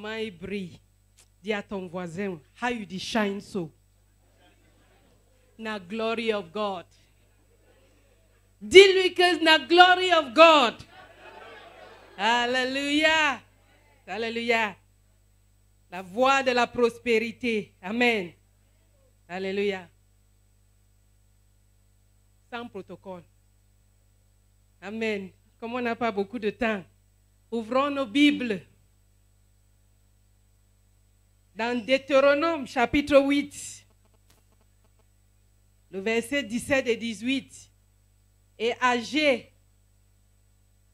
comment il brille. Dis à ton voisin, how you shine so. The glory of God. Dis-lui que the glory of God. Alléluia. Alléluia. La voie de la prospérité. Amen. Alléluia. Sans protocole. Amen. Comme on n'a pas beaucoup de temps, ouvrons nos Bibles. Dans Deutéronome, chapitre 8, le verset 17 et 18. Et Agé,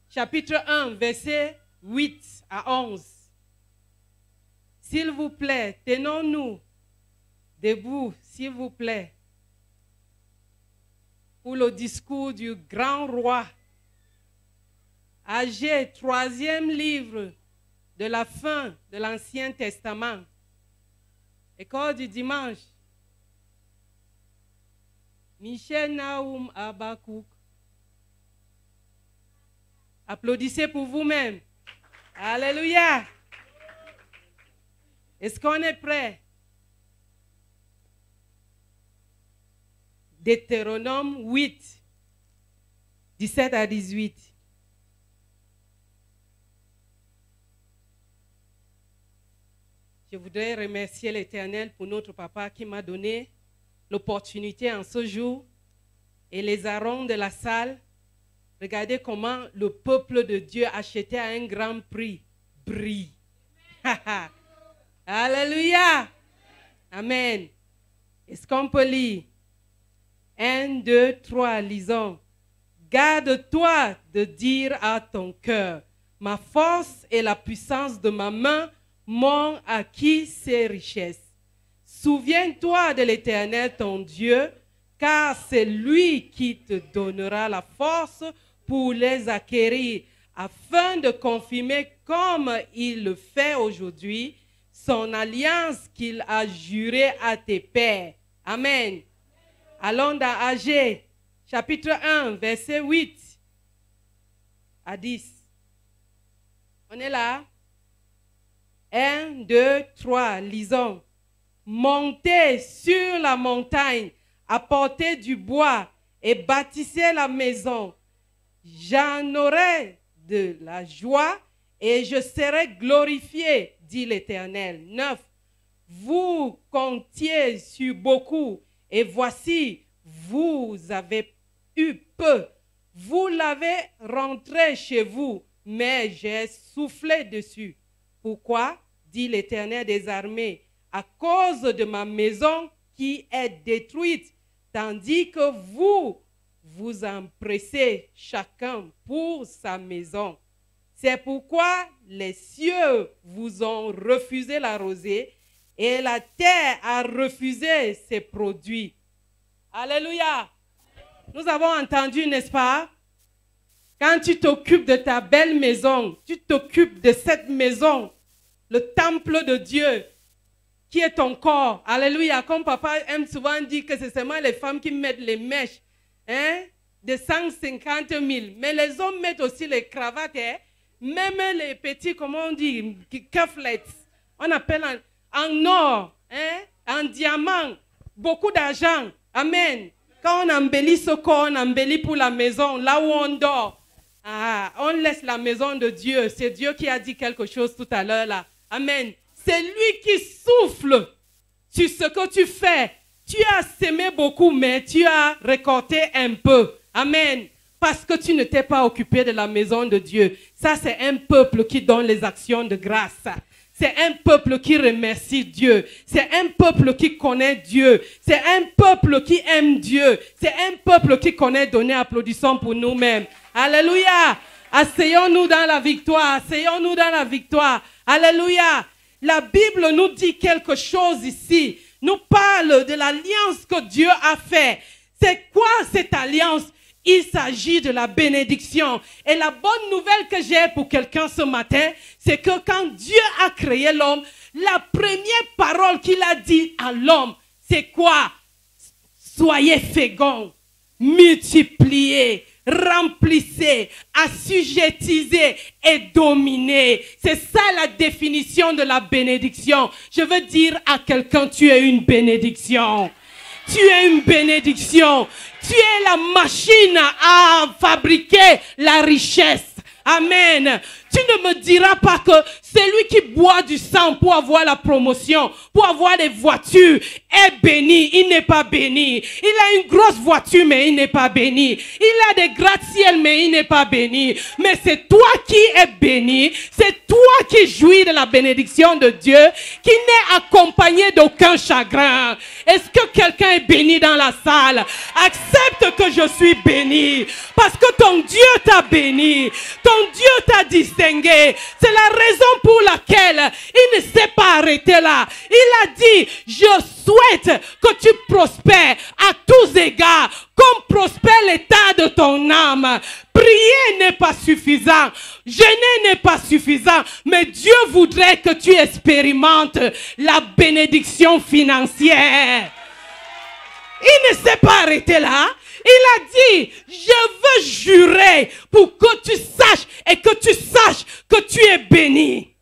chapitre 1, verset 8 à 11. S'il vous plaît, tenons-nous debout, s'il vous plaît, pour le discours du grand roi. Agé, 3e livre de la fin de l'Ancien Testament. École du dimanche. Michel Naoum Abakouk. Applaudissez pour vous-même. Alléluia. Est-ce qu'on est prêt? Deutéronome 8, 17 à 18. Je voudrais remercier l'Éternel pour notre papa qui m'a donné l'opportunité en ce jour et les arômes de la salle. Regardez comment le peuple de Dieu acheté à un grand prix brille. Alléluia. Amen. Est-ce qu'on peut lire? 1, 2, 3, lisons. Garde-toi de dire à ton cœur, ma force et la puissance de ma main m'ont acquis ces richesses. Souviens-toi de l'Éternel ton Dieu, car c'est lui qui te donnera la force pour les acquérir, afin de confirmer comme il le fait aujourd'hui, son alliance qu'il a jurée à tes pères. Amen. Allons dans Agé, chapitre 1, verset 8 à 10. On est là? 1, 2, 3, lisons. Montez sur la montagne, apportez du bois et bâtissez la maison. J'en aurai de la joie et je serai glorifié, dit l'Éternel. 9. Vous comptiez sur beaucoup et voici, vous avez eu peu. Vous l'avez rentré chez vous, mais j'ai soufflé dessus. Pourquoi? Dit l'Éternel des armées, à cause de ma maison qui est détruite, tandis que vous vous empressez chacun pour sa maison. C'est pourquoi les cieux vous ont refusé la rosée et la terre a refusé ses produits. Alléluia. Nous avons entendu, n'est-ce pas? Quand tu t'occupes de ta belle maison, tu t'occupes de cette maison, le temple de Dieu, qui est ton corps. Alléluia. Comme papa aime souvent dire que c'est seulement les femmes qui mettent les mèches de 150 000. Mais les hommes mettent aussi les cravates, même les petits, comment on dit, cufflets. On appelle en or, en diamant, beaucoup d'argent. Amen. Quand on embellit ce corps, on embellit pour la maison, là où on dort. On laisse la maison de Dieu. C'est Dieu qui a dit quelque chose tout à l'heure là. Amen. C'est lui qui souffle sur ce que tu fais. Tu as semé beaucoup, mais tu as récolté un peu. Amen. Parce que tu ne t'es pas occupé de la maison de Dieu. Ça, c'est un peuple qui donne les actions de grâce. C'est un peuple qui remercie Dieu. C'est un peuple qui connaît Dieu. C'est un peuple qui aime Dieu. C'est un peuple qui connaît donner applaudissons pour nous-mêmes. Alléluia. Asseyons-nous dans la victoire. Asseyons-nous dans la victoire. Alléluia. La Bible nous dit quelque chose ici. Nous parle de l'alliance que Dieu a faite. C'est quoi cette alliance? Il s'agit de la bénédiction. Et la bonne nouvelle que j'ai pour quelqu'un ce matin, c'est que quand Dieu a créé l'homme, la première parole qu'il a dit à l'homme, c'est quoi? Soyez féconds, multipliez, remplissez, assujettissez et dominez. C'est ça la définition de la bénédiction. Je veux dire à quelqu'un, tu es une bénédiction. Tu es une bénédiction. Tu es la machine à fabriquer la richesse. Amen. Tu ne me diras pas que celui qui boit du sang pour avoir la promotion, pour avoir des voitures, est béni. Il n'est pas béni. Il a une grosse voiture, mais il n'est pas béni. Il a des gratte-ciel, mais il n'est pas béni. Mais c'est toi qui es béni. C'est toi qui jouis de la bénédiction de Dieu, qui n'est accompagné d'aucun chagrin. Est-ce que quelqu'un est béni dans la salle? Accepte que je suis béni. Parce que ton Dieu t'a béni. Ton Dieu t'a distingué. C'est la raison pour laquelle il ne s'est pas arrêté là. Il a dit, je souhaite que tu prospères à tous égards, comme prospère l'état de ton âme. Prier n'est pas suffisant, jeûner n'est pas suffisant, mais Dieu voudrait que tu expérimentes la bénédiction financière. Il ne s'est pas arrêté là. Il a dit, je veux jurer pour que tu saches et que tu saches que tu es béni.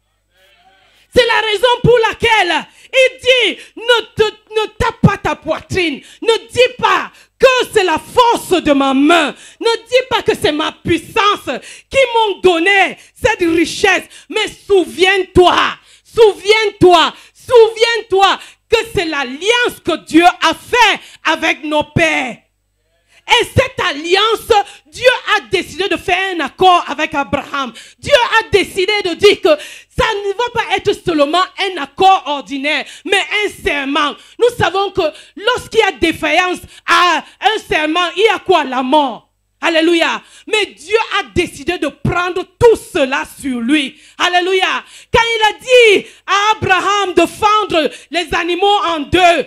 C'est la raison pour laquelle il dit, ne tape pas ta poitrine. Ne dis pas que c'est la force de ma main. Ne dis pas que c'est ma puissance qui m'ont donné cette richesse. Mais souviens-toi, souviens-toi, souviens-toi que c'est l'alliance que Dieu a fait avec nos pères. Et cette alliance, Dieu a décidé de faire un accord avec Abraham. Dieu a décidé de dire que ça ne va pas être seulement un accord ordinaire, mais un serment. Nous savons que lorsqu'il y a défaillance à un serment, il y a quoi? La mort. Alléluia. Mais Dieu a décidé de prendre tout cela sur lui. Alléluia. Quand il a dit à Abraham de fendre les animaux en deux,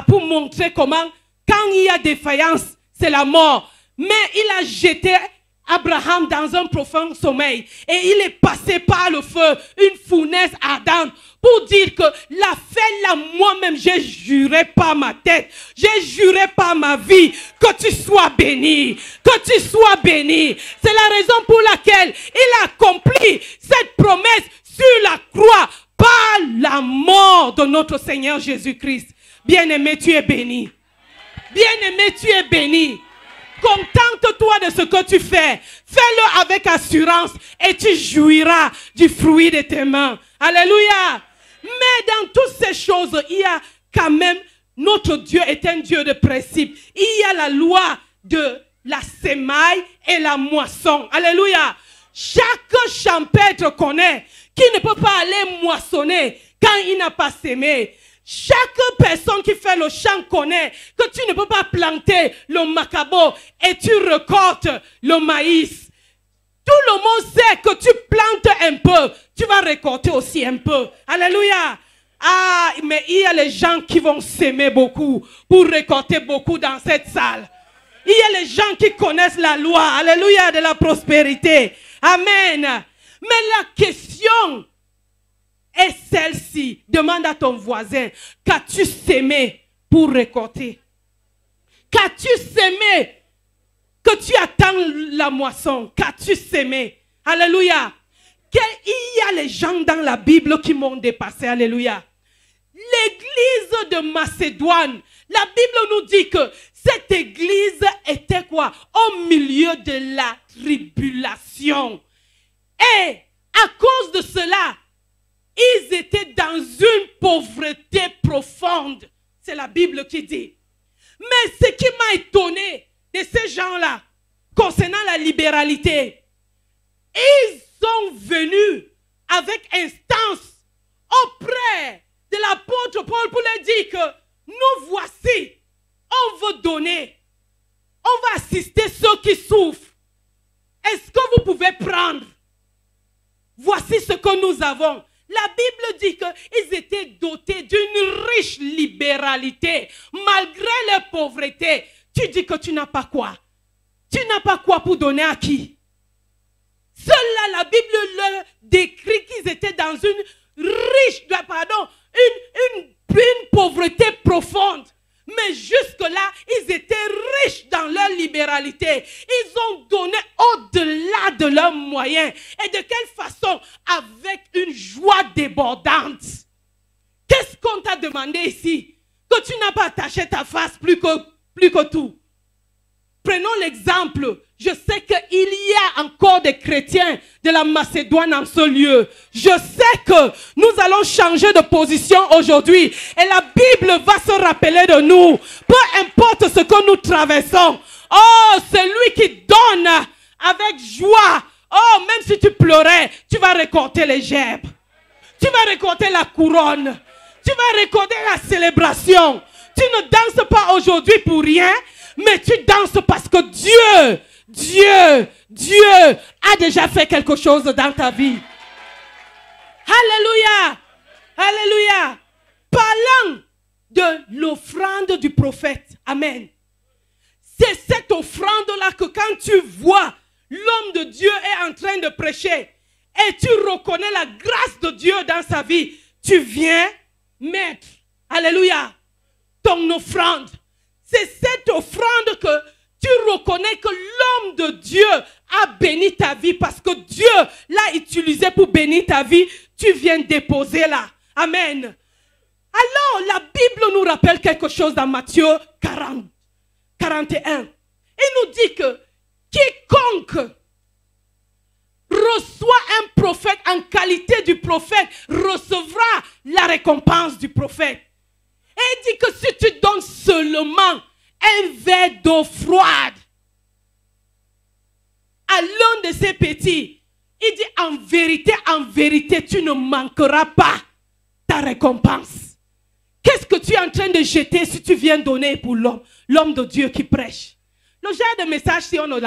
pour montrer comment, quand il y a défaillance, c'est la mort. Mais il a jeté Abraham dans un profond sommeil. Et il est passé par le feu, une fournaise ardente, pour dire que la fait là, moi-même, j'ai juré par ma tête, j'ai juré par ma vie, que tu sois béni, que tu sois béni. C'est la raison pour laquelle il a accompli cette promesse sur la croix par la mort de notre Seigneur Jésus-Christ. Bien-aimé, tu es béni. Bien-aimé, tu es béni. Contente-toi de ce que tu fais. Fais-le avec assurance et tu jouiras du fruit de tes mains. Alléluia. Mais dans toutes ces choses, il y a quand même, notre Dieu est un Dieu de principe. Il y a la loi de la semaille et la moisson. Alléluia. Chaque champêtre connaît qu'il ne peut pas aller moissonner quand il n'a pas semé. Chaque personne qui fait le champ connaît que tu ne peux pas planter le macabo et tu récoltes le maïs. Tout le monde sait que tu plantes un peu, tu vas récolter aussi un peu. Alléluia. Ah, mais il y a les gens qui vont s'aimer beaucoup pour récolter beaucoup dans cette salle. Il y a les gens qui connaissent la loi, alléluia, de la prospérité. Amen. Mais la question est celle-ci. Demande à ton voisin, qu'as-tu sémé pour récolter? Qu'as-tu sémé que tu attends la moisson? Qu'as-tu sémé? Alléluia. Il y a les gens dans la Bible qui m'ont dépassé. Alléluia. L'église de Macédoine, la Bible nous dit que cette église était quoi? Au milieu de la tribulation. Et à cause de cela, ils étaient dans une pauvreté profonde. C'est la Bible qui dit. Mais ce qui m'a étonné de ces gens-là, concernant la libéralité, ils sont venus avec instance auprès de l'apôtre Paul pour leur dire que nous voici, on veut donner, on va assister ceux qui souffrent. Est-ce que vous pouvez prendre? Voici ce que nous avons. La Bible dit qu'ils étaient dotés d'une riche libéralité. Malgré leur pauvreté, tu dis que tu n'as pas quoi? Tu n'as pas quoi pour donner à qui? Cela, la Bible leur décrit qu'ils étaient dans une pauvreté profonde. Mais jusque-là, ils étaient riches dans leur personnalité. Ils ont donné au-delà de leurs moyens. Et de quelle façon? Avec une joie débordante. Qu'est-ce qu'on t'a demandé ici? Que tu n'as pas attaché ta face plus que tout. Prenons l'exemple. Je sais qu'il y a encore des chrétiens de la Macédoine en ce lieu. Je sais que nous allons changer de position aujourd'hui. Et la Bible va se rappeler de nous. Peu importe ce que nous traversons. Oh, celui qui donne avec joie. Oh, même si tu pleurais, tu vas récolter les gerbes. Tu vas récolter la couronne. Tu vas récolter la célébration. Tu ne danses pas aujourd'hui pour rien. Mais tu danses parce que Dieu a déjà fait quelque chose dans ta vie. Alléluia. Alléluia. Parlant de l'offrande du prophète. Amen. C'est cette offrande-là que quand tu vois l'homme de Dieu est en train de prêcher et tu reconnais la grâce de Dieu dans sa vie, tu viens mettre, alléluia, ton offrande. C'est cette offrande que tu reconnais que l'homme de Dieu a béni ta vie parce que Dieu l'a utilisé pour bénir ta vie. Tu viens déposer là. Amen. Alors, la Bible nous rappelle quelque chose dans Matthieu 41. Il nous dit que quiconque reçoit un prophète en qualité du prophète recevra la récompense du prophète. Et il dit que si tu donnes seulement un verre d'eau froide à l'un de ces petits, il dit en vérité, tu ne manqueras pas ta récompense. Qu'est-ce que tu es en train de jeter si tu viens donner pour l'homme de Dieu qui prêche? Le genre de message, si on ne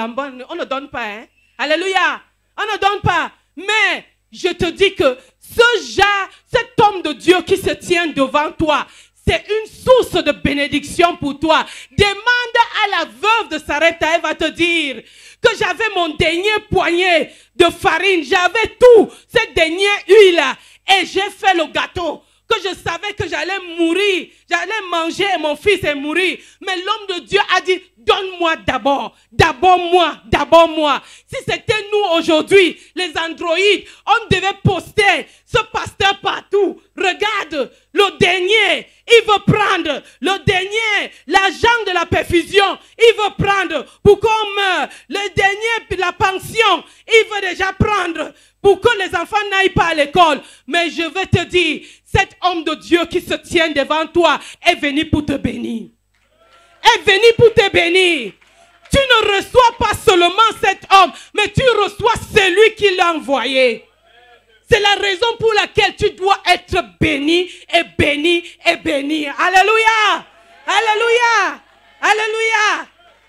donne pas, hein? Alléluia, on ne donne pas. Mais je te dis que cet homme de Dieu qui se tient devant toi, c'est une source de bénédiction pour toi. Demande à la veuve de Sarepta, elle va te dire que j'avais mon dernier poignet de farine, j'avais tout, cette dernière huile et j'ai fait le gâteau. Que je savais que j'allais mourir, j'allais manger et mon fils est mourir. Mais l'homme de Dieu a dit, donne-moi d'abord, d'abord moi. Si c'était nous aujourd'hui, les androïdes, on devait poster ce pasteur partout. Regarde, le dernier, il veut prendre. Le dernier, l'agent de la perfusion, il veut prendre pour qu'on meure. Le dernier, la pension, il veut déjà prendre pour que les enfants n'aillent pas à l'école. Mais je vais te dire, cet homme de Dieu qui se tient devant toi est venu pour te bénir. Est venu pour te bénir. Tu ne reçois pas seulement cet homme, mais tu reçois celui qui l'a envoyé. C'est la raison pour laquelle tu dois être béni et béni et béni. Alléluia. Alléluia. Alléluia.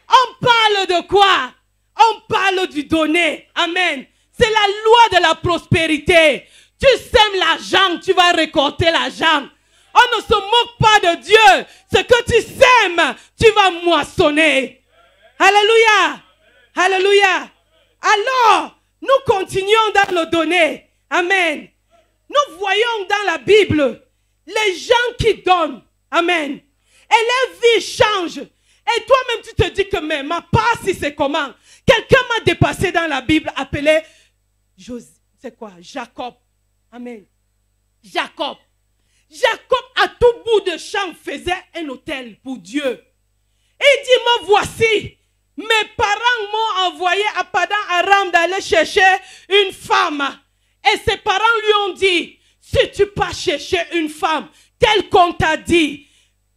On parle de quoi? On parle du donner. Amen. C'est la loi de la prospérité. Tu sèmes l'argent, tu vas récolter l'argent. On ne se moque pas de Dieu. Ce que tu sèmes, tu vas moissonner. Alléluia. Alléluia. Alors, nous continuons dans le donner. Amen. Nous voyons dans la Bible les gens qui donnent. Amen. Et leur vie change. Et toi-même, tu te dis que mais ma part, si c'est comment? Quelqu'un m'a dépassé dans la Bible appelé Jacob. Amen. Jacob. Jacob, à tout bout de champ, faisait un autel pour Dieu. Et il dit, me voici. Mes parents m'ont envoyé à Padan Aram d'aller chercher une femme. Et ses parents lui ont dit, si tu pars chercher une femme, tel qu'on t'a dit,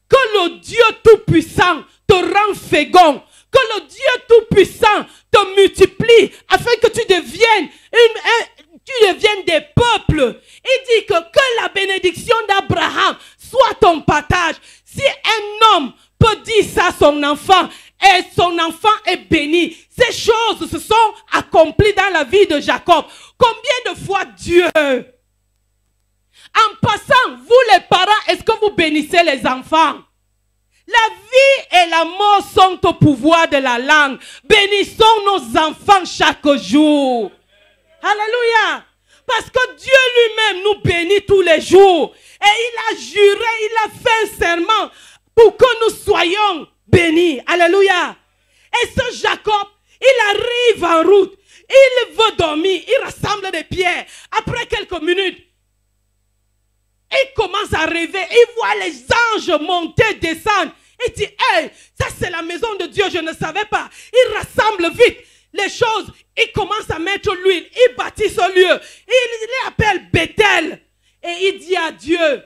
que le Dieu Tout-Puissant te rend fécond, que le Dieu Tout-Puissant te multiplie, afin que tu deviennes des peuples. Il dit que la bénédiction d'Abraham soit ton partage. Si un homme peut dire ça à son enfant, et son enfant est béni, ces choses se sont accomplies dans la vie de Jacob. Combien de fois Dieu, en passant, vous les parents, est-ce que vous bénissez les enfants? La vie et la mort sont au pouvoir de la langue. Bénissons nos enfants chaque jour. Alléluia. Parce que Dieu lui-même nous bénit tous les jours. Et il a juré, il a fait un serment pour que nous soyons bénis. Alléluia. Et ce Jacob, il arrive en route. Il veut dormir. Il rassemble des pierres. Après quelques minutes, il commence à rêver. Il voit les anges monter, descendre. Il dit, hey, ça c'est la maison de Dieu, je ne savais pas. Il rassemble vite les choses. Il commence à mettre l'huile. Il bâtit ce lieu. Il appelle Bethel. Et il dit à Dieu,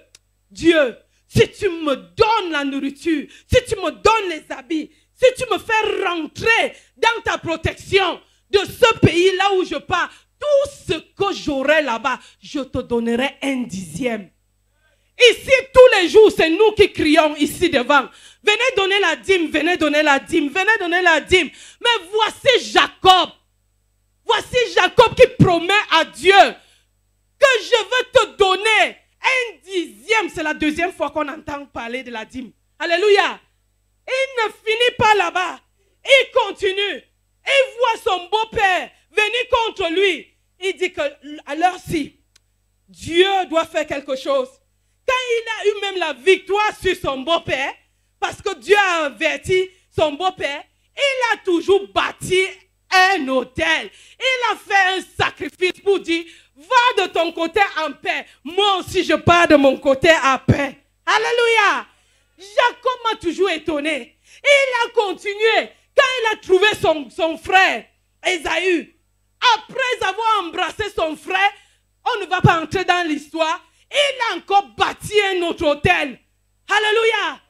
Dieu, si tu me donnes la nourriture, si tu me donnes les habits, si tu me fais rentrer dans ta protection de ce pays-là où je pars, tout ce que j'aurai là-bas, je te donnerai 1/10. Ici, tous les jours, c'est nous qui crions ici devant. Venez donner la dîme, venez donner la dîme, venez donner la dîme. Mais voici Jacob. Voici Jacob qui promet à Dieu que je veux te donner 1/10. C'est la deuxième fois qu'on entend parler de la dîme. Alléluia. Il ne finit pas là-bas. Il continue. Il voit son beau-père venir contre lui. Il dit que alors si Dieu doit faire quelque chose, quand il a eu même la victoire sur son beau-père, parce que Dieu a averti son beau-père, il a toujours bâti un autel. Il a fait un sacrifice pour dire, va de ton côté en paix. Moi aussi je pars de mon côté en paix. Alléluia. Jacob m'a toujours étonné. Il a continué. Quand il a trouvé son frère, Ésaü, après avoir embrassé son frère, on ne va pas entrer dans l'histoire, il a encore bâti un autre autel. Alléluia.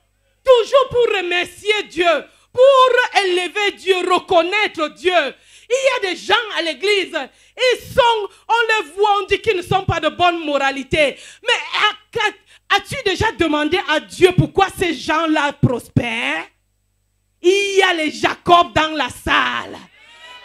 Toujours pour remercier Dieu, pour élever Dieu, reconnaître Dieu. Il y a des gens à l'église, on les voit, on dit qu'ils ne sont pas de bonne moralité. Mais as-tu déjà demandé à Dieu pourquoi ces gens-là prospèrent? Il y a les Jacob dans la salle.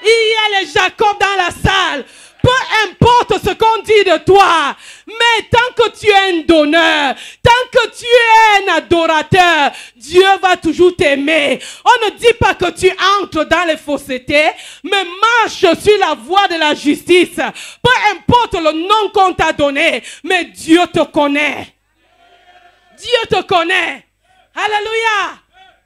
Il y a les Jacob dans la salle. Peu importe ce qu'on dit de toi, mais tant que tu es un donneur, tant que tu es un adorateur, Dieu va toujours t'aimer. On ne dit pas que tu entres dans les faussetés, mais marche sur la voie de la justice. Peu importe le nom qu'on t'a donné, mais Dieu te connaît. Dieu te connaît. Alléluia.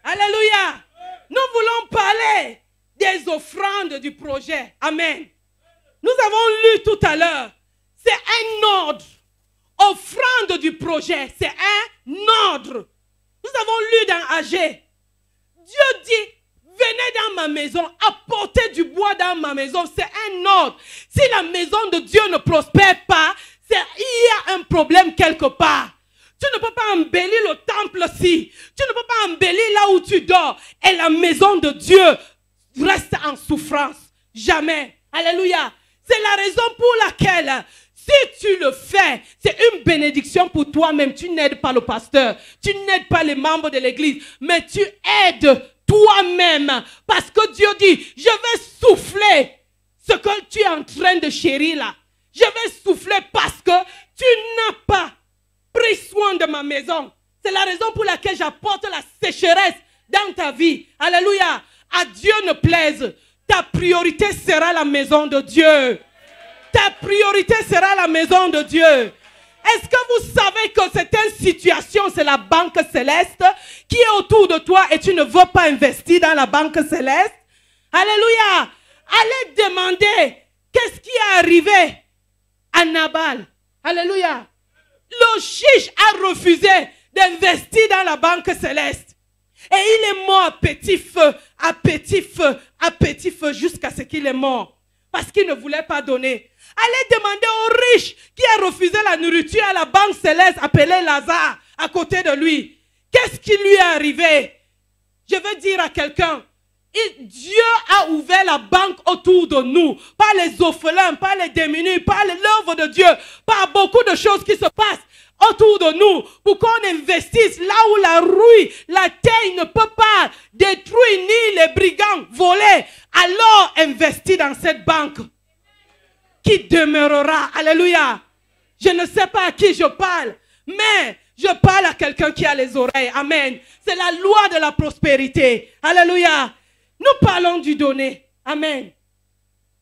Alléluia. Nous voulons parler des offrandes du projet. Amen. Nous avons lu tout à l'heure. C'est un ordre. Offrande du projet. C'est un ordre. Nous avons lu dans Agé. Dieu dit, venez dans ma maison, apportez du bois dans ma maison. C'est un ordre. Si la maison de Dieu ne prospère pas, il y a un problème quelque part. Tu ne peux pas embellir le temple-ci. Tu ne peux pas embellir là où tu dors. Et la maison de Dieu reste en souffrance. Jamais. Alléluia. C'est la raison pour laquelle, si tu le fais, c'est une bénédiction pour toi-même. Tu n'aides pas le pasteur. Tu n'aides pas les membres de l'église. Mais tu aides toi-même. Parce que Dieu dit, je vais souffler ce que tu es en train de chérir là. Je vais souffler parce que tu n'as pas pris soin de ma maison. C'est la raison pour laquelle j'apporte la sécheresse dans ta vie. Alléluia. À Dieu ne plaise. Ta priorité sera la maison de Dieu. Ta priorité sera la maison de Dieu. Est-ce que vous savez que certaines situations, c'est la banque céleste qui est autour de toi et tu ne veux pas investir dans la banque céleste? Alléluia. Allez demander qu'est-ce qui est arrivé à Nabal. Alléluia. Le chiche a refusé d'investir dans la banque céleste. Et il est mort à petit feu, à petit feu, à petit feu, jusqu'à ce qu'il est mort. Parce qu'il ne voulait pas donner. Allez demander aux riches qui a refusé la nourriture à la banque céleste, appelée Lazare, à côté de lui. Qu'est-ce qui lui est arrivé? Je veux dire à quelqu'un, Dieu a ouvert la banque autour de nous, par les orphelins, par les démunis, par l'œuvre de Dieu, par beaucoup de choses qui se passent autour de nous, pour qu'on investisse là où la rouille, la terre ne peut pas détruire, ni les brigands voler. Alors investis dans cette banque qui demeurera. Alléluia. Je ne sais pas à qui je parle, mais je parle à quelqu'un qui a les oreilles. Amen. C'est la loi de la prospérité. Alléluia. Nous parlons du donner. Amen.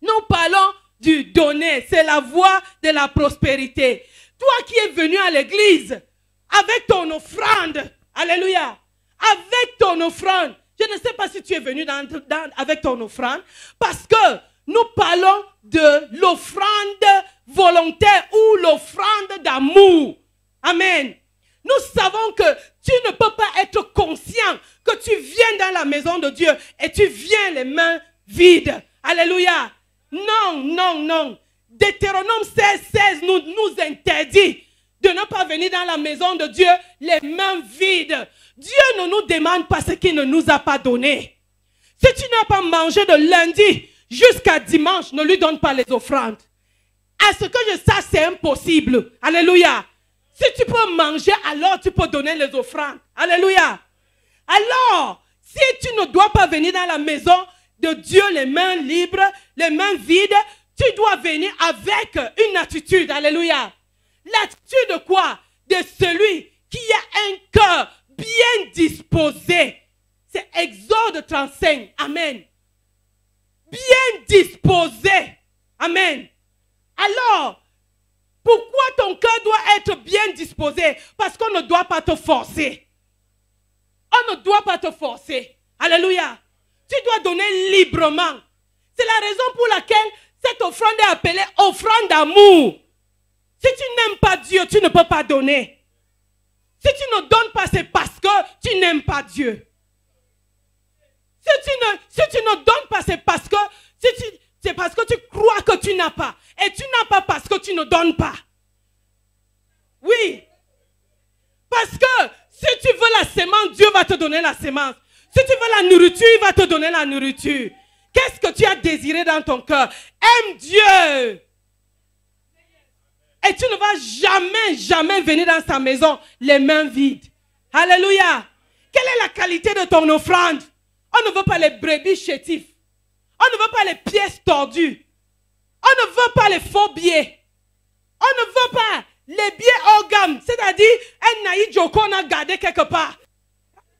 Nous parlons du donner. C'est la voie de la prospérité. Toi qui es venu à l'église avec ton offrande. Alléluia. Avec ton offrande. Je ne sais pas si tu es venu avec ton offrande, parce que nous parlons de l'offrande volontaire ou l'offrande d'amour. Amen. Nous savons que tu ne peux pas être conscient que tu viens dans la maison de Dieu et tu viens les mains vides. Alléluia. Non, non, non. Deutéronome 16 nous interdit de ne pas venir dans la maison de Dieu les mains vides. Dieu ne nous demande pas ce qu'il ne nous a pas donné. Si tu n'as pas mangé de lundi jusqu'à dimanche, ne lui donne pas les offrandes. À ce que je sache, c'est impossible. Alléluia. Si tu peux manger, alors tu peux donner les offrandes. Alléluia. Alors, si tu ne dois pas venir dans la maison de Dieu les mains libres, les mains vides, tu dois venir avec une attitude. Alléluia. L'attitude de quoi? De celui qui a un cœur bien disposé. C'est Exode 35. Amen. Bien disposé. Amen. Alors, pourquoi ton cœur doit être bien disposé? Parce qu'on ne doit pas te forcer. On ne doit pas te forcer. Alléluia. Tu dois donner librement. C'est la raison pour laquelle cette offrande est appelée offrande d'amour. Si tu n'aimes pas Dieu, tu ne peux pas donner. Si tu ne donnes pas, c'est parce que tu n'aimes pas Dieu. Si tu ne donnes pas, c'est parce que tu crois que tu n'as pas. Et tu n'as pas parce que tu ne donnes pas. Oui. Parce que si tu veux la sémence, Dieu va te donner la sémence. Si tu veux la nourriture, il va te donner la nourriture. Qu'est-ce que tu as désiré dans ton cœur? Aime Dieu. Et tu ne vas jamais venir dans sa maison les mains vides. Alléluia. Quelle est la qualité de ton offrande? On ne veut pas les brebis chétifs. On ne veut pas les pièces tordues. On ne veut pas les faux billets. On ne veut pas les billets hors gamme. C'est-à-dire, un naïf joko qu'on a gardé quelque part.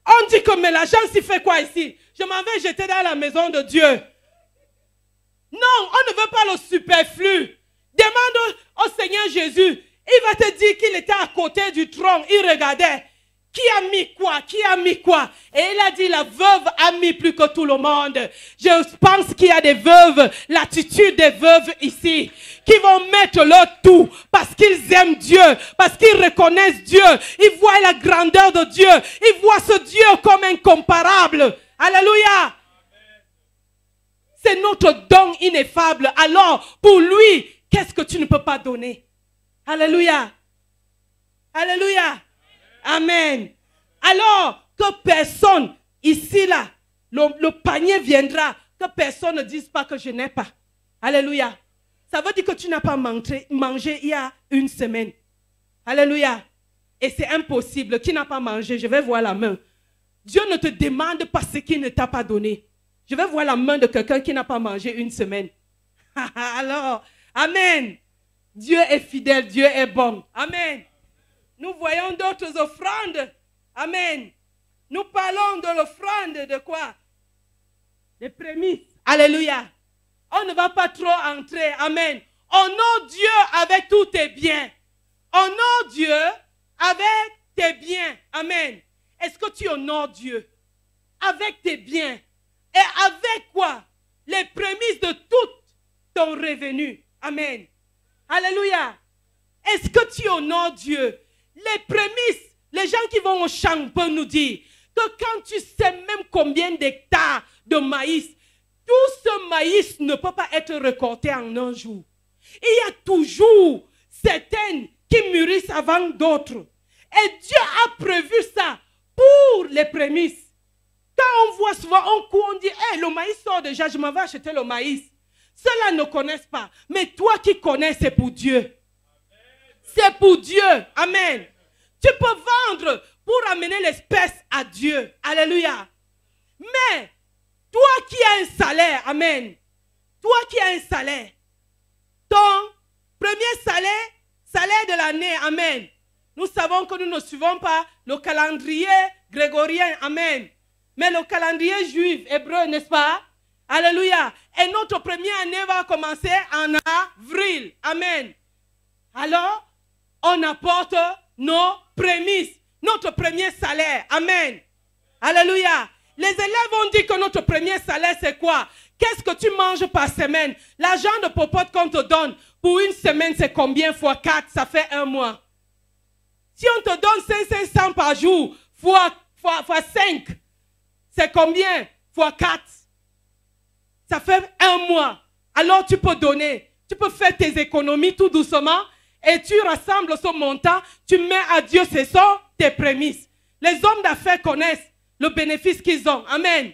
On dit que mais l'argent s'y fait quoi ici? Je m'en vais jeter dans la maison de Dieu. Non, on ne veut pas le superflu. Demande au Seigneur Jésus. Il va te dire qu'il était à côté du trône. Il regardait. Qui a mis quoi? Qui a mis quoi? Et il a dit, la veuve a mis plus que tout le monde. Je pense qu'il y a des veuves, l'attitude des veuves ici, qui vont mettre leur tout parce qu'ils aiment Dieu, parce qu'ils reconnaissent Dieu. Ils voient la grandeur de Dieu. Ils voient ce Dieu comme incomparable. Alléluia. C'est notre don ineffable. Alors, pour lui, qu'est-ce que tu ne peux pas donner? Alléluia. Alléluia. Amen. Alors que personne, ici, là, le panier viendra, que personne ne dise pas que je n'ai pas. Alléluia. Ça veut dire que tu n'as pas mangé il y a une semaine. Alléluia. Et c'est impossible. Qui n'a pas mangé? Je vais voir la main. Dieu ne te demande pas ce qu'il ne t'a pas donné. Je vais voir la main de quelqu'un qui n'a pas mangé une semaine. Alors, amen. Dieu est fidèle, Dieu est bon. Amen. Nous voyons d'autres offrandes. Amen. Nous parlons de l'offrande de quoi? Des prémices. Alléluia. On ne va pas trop entrer. Amen. Honore Dieu avec tous tes biens. Honore Dieu avec tes biens. Amen. Est-ce que tu honores Dieu avec tes biens? Et avec quoi? Les prémices de tout ton revenu. Amen. Alléluia. Est-ce que tu honores Dieu? Les prémices, les gens qui vont au champ peuvent nous dire que quand tu sais même combien d'hectares de maïs, tout ce maïs ne peut pas être récolté en un jour. Il y a toujours certaines qui mûrissent avant d'autres. Et Dieu a prévu ça pour les prémices. Quand on voit souvent, on court, on dit, hey, le maïs sort déjà, je m'en vais acheter le maïs. Ceux-là ne connaissent pas. Mais toi qui connais, c'est pour Dieu. C'est pour Dieu. Amen. Tu peux vendre pour amener l'espèce à Dieu. Alléluia. Mais, toi qui as un salaire, amen. Toi qui as un salaire, ton premier salaire de l'année, amen. Nous savons que nous ne suivons pas le calendrier grégorien, amen. Mais le calendrier juif, hébreu, n'est-ce pas? Alléluia. Et notre première année va commencer en avril. Amen. Alors, on apporte nos prémices, notre premier salaire. Amen. Alléluia. Les élèves ont dit que notre premier salaire, c'est quoi? Qu'est-ce que tu manges par semaine? L'argent de popote qu'on te donne pour une semaine, c'est combien fois 4? Ça fait un mois. Si on te donne 500 par jour, fois 5, c'est combien? Fois 4. Ça fait un mois. Alors tu peux donner. Tu peux faire tes économies tout doucement et tu rassembles ce montant. Tu mets à Dieu, ce sont tes prémices. Les hommes d'affaires connaissent le bénéfice qu'ils ont. Amen.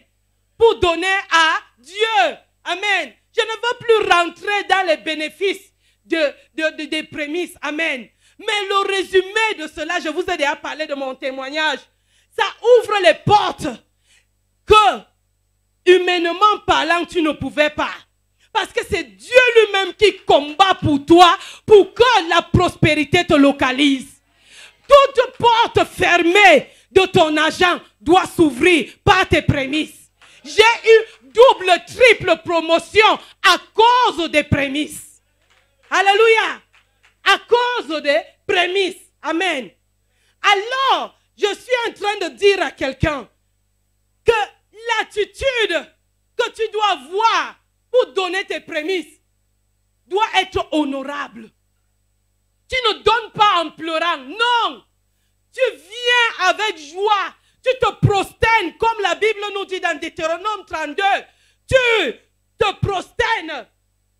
Pour donner à Dieu. Amen. Je ne veux plus rentrer dans les bénéfices des prémices. Amen. Mais le résumé de cela, je vous ai déjà parlé de mon témoignage. Ça ouvre les portes que, humainement parlant, tu ne pouvais pas. Parce que c'est Dieu lui-même qui combat pour toi, pour que la prospérité te localise. Toute porte fermée de ton argent doit s'ouvrir par tes prémices. J'ai eu double, triple promotion à cause des prémices. Alléluia. À cause des prémices. Amen. Alors, je suis en train de dire à quelqu'un que l'attitude que tu dois avoir pour donner tes prémices doit être honorable. Tu ne donnes pas en pleurant. Non. Tu viens avec joie. Tu te prosternes comme la Bible nous dit dans Deutéronome 32. Tu te prosternes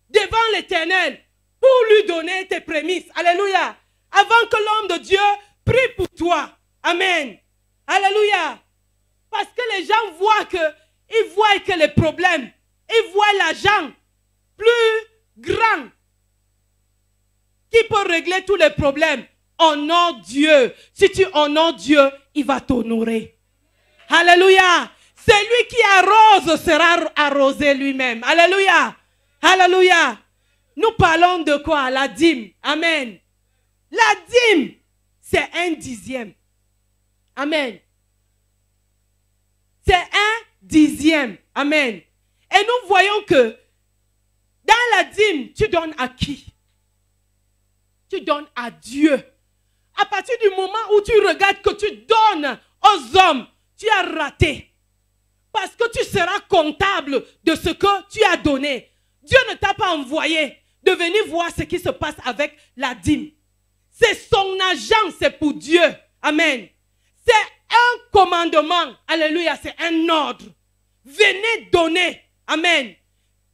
devant l'Éternel pour lui donner tes prémices. Alléluia. Avant que l'homme de Dieu prie pour toi. Amen. Alléluia. Parce que les gens voient que les problèmes, ils voient l'argent plus grand qui peut régler tous les problèmes. Honore Dieu. Si tu honores Dieu, il va t'honorer. Alléluia. Celui qui arrose sera arrosé lui-même. Alléluia. Alléluia. Nous parlons de quoi? La dîme. Amen. La dîme, c'est 1/10. Amen. C'est 1/10. Amen. Et nous voyons que dans la dîme, tu donnes à qui? Tu donnes à Dieu. À partir du moment où tu regardes que tu donnes aux hommes, tu as raté. Parce que tu seras comptable de ce que tu as donné. Dieu ne t'a pas envoyé de venir voir ce qui se passe avec la dîme. C'est son argent, c'est pour Dieu. Amen. C'est un commandement. Alléluia, c'est un ordre. Venez donner. Amen.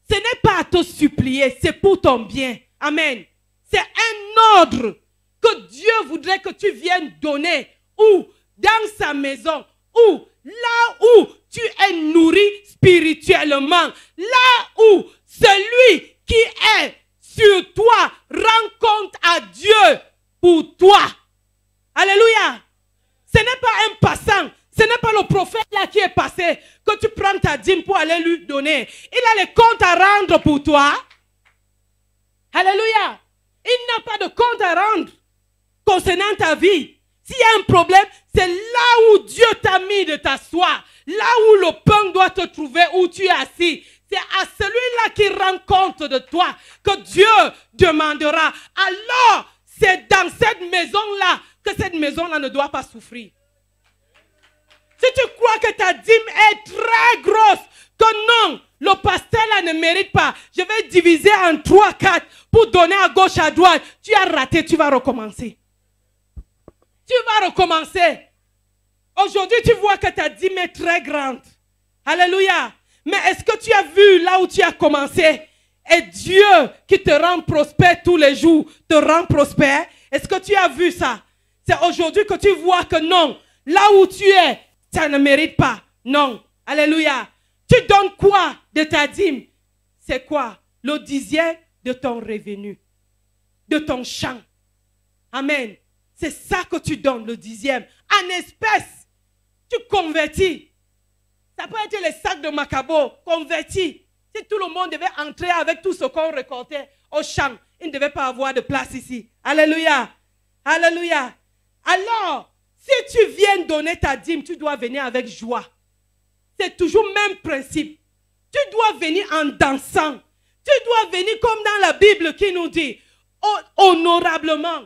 Ce n'est pas à te supplier, c'est pour ton bien. Amen. C'est un ordre que Dieu voudrait que tu viennes donner. Ou dans sa maison. Ou là où tu es nourri spirituellement. Là où celui qui est sur toi rend compte à Dieu pour toi. Alléluia. Ce n'est pas un passant. Ce n'est pas le prophète là qui est passé que tu prends ta dîme pour aller lui donner. Il a les comptes à rendre pour toi. Alléluia. Il n'a pas de compte à rendre concernant ta vie. S'il y a un problème, c'est là où Dieu t'a mis de t'asseoir. Là où le pain doit te trouver, où tu es assis. C'est à celui-là qui rend compte de toi que Dieu demandera. Alors, c'est dans cette maison-là que cette maison-là ne doit pas souffrir. Si tu crois que ta dîme est très grosse, que non, le pasteur là ne mérite pas, je vais diviser en 3, 4 pour donner à gauche, à droite, tu as raté, tu vas recommencer. Tu vas recommencer. Aujourd'hui, tu vois que ta dîme est très grande. Alléluia. Mais est-ce que tu as vu là où tu as commencé? Et Dieu qui te rend prospère tous les jours, te rend prospère. Est-ce que tu as vu ça? C'est aujourd'hui que tu vois que non. Là où tu es, ça ne mérite pas. Non. Alléluia. Tu donnes quoi de ta dîme? C'est quoi? Le 10e de ton revenu. De ton champ. Amen. C'est ça que tu donnes, le 10e. En espèces. Tu convertis. Ça peut être les sacs de Macabo convertis. Si tout le monde devait entrer avec tout ce qu'on récoltait au champ, il ne devait pas avoir de place ici. Alléluia. Alléluia. Alors, si tu viens donner ta dîme, tu dois venir avec joie. C'est toujours le même principe. Tu dois venir en dansant. Tu dois venir comme dans la Bible qui nous dit, honorablement.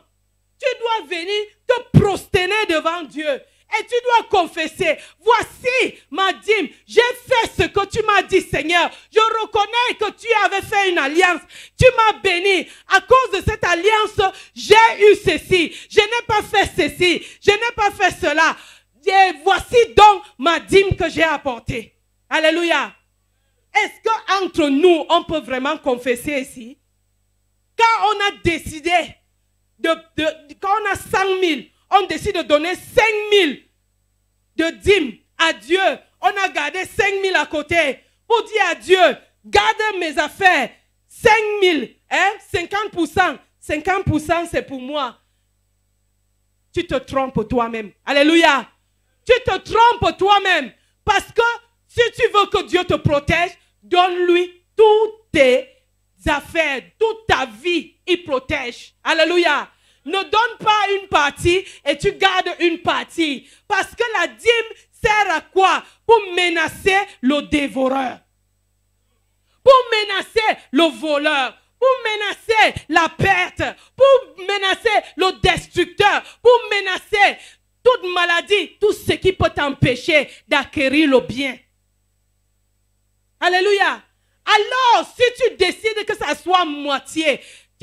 Tu dois venir te prosterner devant Dieu Et tu dois confesser, voici ma dîme, j'ai fait ce que tu m'as dit, Seigneur. Je reconnais que tu avais fait une alliance, tu m'as béni. À cause de cette alliance, j'ai eu ceci, je n'ai pas fait ceci, je n'ai pas fait cela. Et voici donc ma dîme que j'ai apportée. Alléluia. Est-ce qu'entre nous, on peut vraiment confesser ici? Quand on a décidé, quand on a 100 000, on décide de donner 5 000 de dîmes à Dieu. On a gardé 5 000 à côté pour dire à Dieu, garde mes affaires. 5 000, hein, 50%. 50% c'est pour moi. Tu te trompes toi-même. Alléluia. Tu te trompes toi-même. Parce que si tu veux que Dieu te protège, donne-lui toutes tes affaires, toute ta vie, il protège. Alléluia. Ne donne pas une partie et tu gardes une partie. Parce que la dîme sert à quoi? Pour menacer le dévoreur. Pour menacer le voleur. Pour menacer la perte. Pour menacer le destructeur. Pour menacer toute maladie. Tout ce qui peut t'empêcher d'acquérir le bien. Alléluia. Alors, si tu décides que ça soit moitié,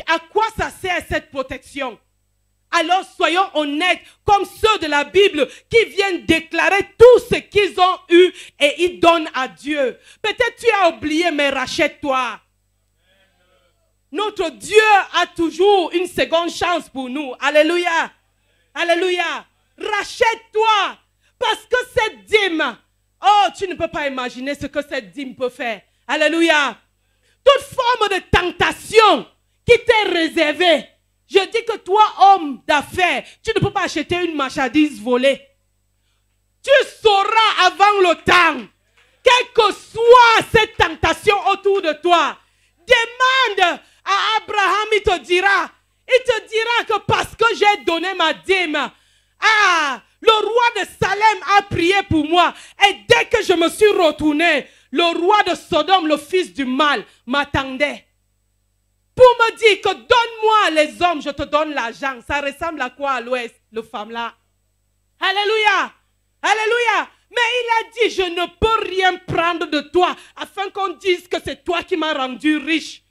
à quoi ça sert cette protection? Alors soyons honnêtes comme ceux de la Bible qui viennent déclarer tout ce qu'ils ont eu et ils donnent à Dieu. Peut-être tu as oublié, mais rachète-toi. Notre Dieu a toujours une seconde chance pour nous. Alléluia. Alléluia. Rachète-toi. Parce que cette dîme, oh, tu ne peux pas imaginer ce que cette dîme peut faire. Alléluia. Toute forme de tentation qui t'est réservée. Je dis que toi, homme d'affaires, tu ne peux pas acheter une marchandise volée. Tu sauras avant le temps, quelle que soit cette tentation autour de toi, demande à Abraham, il te dira que parce que j'ai donné ma dîme, le roi de Salem a prié pour moi. Et dès que je me suis retourné, le roi de Sodome, le fils du mal, m'attendait. Pour me dire que donne-moi les hommes, je te donne l'argent. Ça ressemble à quoi à l'ouest, le femme-là? Alléluia. Alléluia. Mais il a dit, je ne peux rien prendre de toi afin qu'on dise que c'est toi qui m'as rendu riche.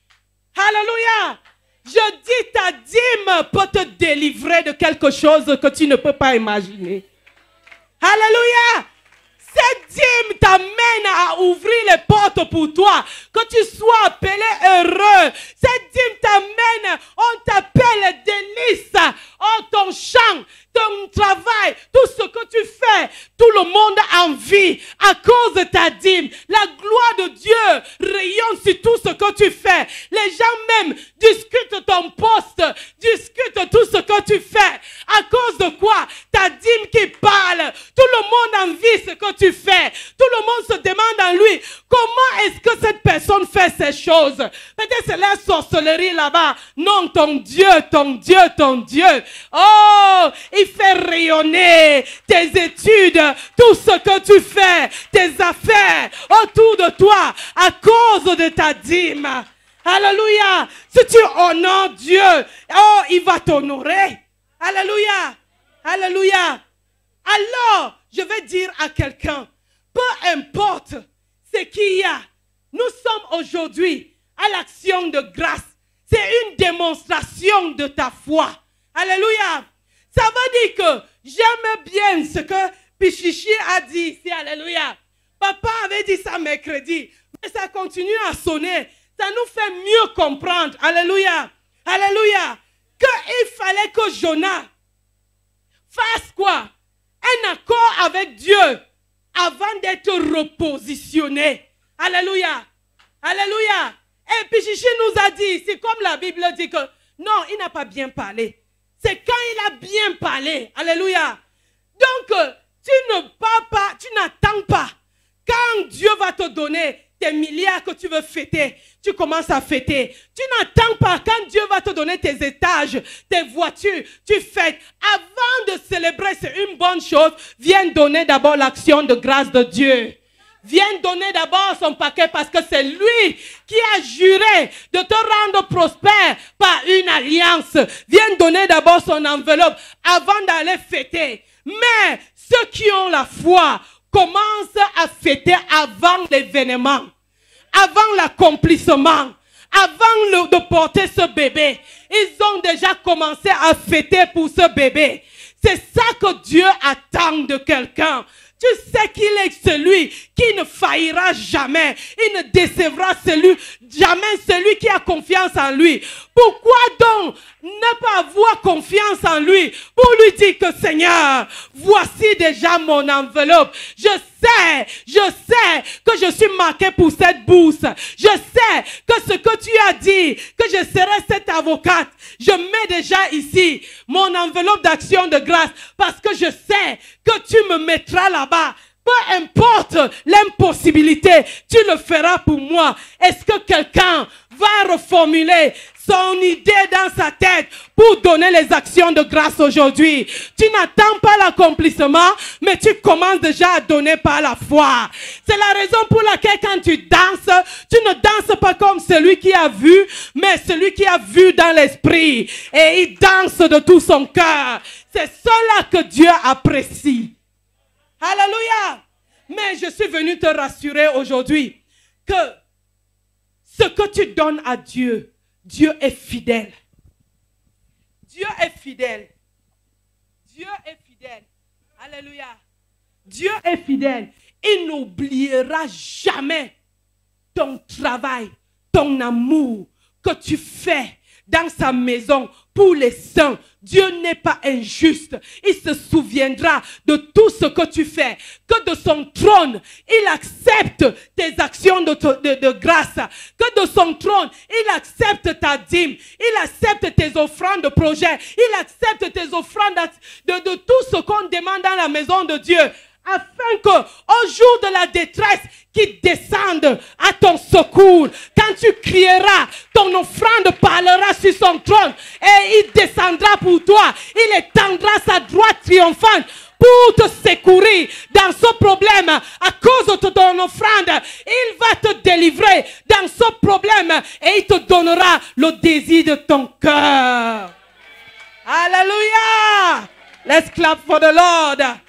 Alléluia. Je dis, ta dîme peut te délivrer de quelque chose que tu ne peux pas imaginer. Alléluia. Cette dîme t'amène à ouvrir les portes pour toi. Que tu sois appelé heureux. Cette dîme t'amène, on t'appelle délice. Oh, ton champ, ton travail, tout ce que tu fais, tout le monde envie à cause de ta dîme. La gloire de Dieu rayonne sur tout ce que tu fais. Les gens même discutent ton poste, discutent tout ce que tu fais. À cause de quoi? Ta dîme qui parle. Tout le monde envie ce que tu fais. Tout le monde se demande en lui, comment est-ce que cette personne fait ces choses? Peut-être c'est la sorcellerie là-bas. Non, ton Dieu, ton Dieu, ton Dieu. Oh, il fait rayonner tes études, tout ce que tu fais, tes affaires autour de toi à cause de ta dîme. Alléluia. Si tu honores Dieu, oh, il va t'honorer. Alléluia. Alléluia. Alors, je vais dire à quelqu'un, peu importe ce qu'il y a, nous sommes aujourd'hui à l'action de grâce. C'est une démonstration de ta foi. Alléluia. Ça veut dire que j'aime bien ce que Pichichi a dit ici. Alléluia. Papa avait dit ça mercredi. Mais ça continue à sonner. Ça nous fait mieux comprendre. Alléluia. Alléluia. Qu'il fallait que Jonas fasse quoi? Un accord avec Dieu avant d'être repositionné. Alléluia. Alléluia. Et puis Chichi nous a dit, c'est comme la Bible dit que non, il n'a pas bien parlé. C'est quand il a bien parlé. Alléluia. Donc, tu ne pars pas, tu n'attends pas. Quand Dieu va te donner tes milliards que tu veux fêter, tu commences à fêter. Tu n'attends pas quand Dieu va te donner tes étages, tes voitures, tu fêtes. Avant de célébrer, c'est une bonne chose. Viens donner d'abord l'action de grâce de Dieu. Viens donner d'abord son paquet parce que c'est lui qui a juré de te rendre prospère par une alliance. Viens donner d'abord son enveloppe avant d'aller fêter. Mais Ceux qui ont la foi commencent à fêter avant l'événement, avant l'accomplissement, avant de porter ce bébé. Ils ont déjà commencé à fêter pour ce bébé. C'est ça que Dieu attend de quelqu'un. Tu sais qu'il est celui qui ne faillira jamais. Il ne décevra jamais celui qui a confiance en lui. Pourquoi donc ne pas avoir confiance en lui pour lui dire que Seigneur, voici déjà mon enveloppe. Je sais que je suis marqué pour cette bourse. Je sais que ce que tu as dit, que je serai cette avocate, je mets déjà ici mon enveloppe d'action de grâce parce que je sais que tu me mettras là-bas. Peu importe l'impossibilité, tu le feras pour moi. Est-ce que quelqu'un va reformuler son idée dans sa tête pour donner les actions de grâce aujourd'hui? Tu n'attends pas l'accomplissement, mais tu commences déjà à donner par la foi. C'est la raison pour laquelle quand tu danses, tu ne danses pas comme celui qui a vu, mais celui qui a vu dans l'esprit. Et il danse de tout son cœur. C'est cela que Dieu apprécie. Alléluia. Mais je suis venu te rassurer aujourd'hui que ce que tu donnes à Dieu, Dieu est fidèle. Dieu est fidèle. Dieu est fidèle. Alléluia. Dieu est fidèle. Il n'oubliera jamais ton travail, ton amour que tu fais dans sa maison pour les saints. Dieu n'est pas injuste. Il se souviendra de tout ce que tu fais. Que de son trône, il accepte tes actions de grâce. Que de son trône, il accepte ta dîme. Il accepte tes offrandes de projet. Il accepte tes offrandes de tout ce qu'on demande dans la maison de Dieu. Afin qu'au jour de la détresse, qu'il descende à ton secours. Quand tu crieras, ton offrande parlera sur son trône et il descendra pour toi. Il étendra sa droite triomphante pour te secourir dans ce problème à cause de ton offrande. Il va te délivrer dans ce problème et il te donnera le désir de ton cœur. Alléluia! Let's clap for the Lord.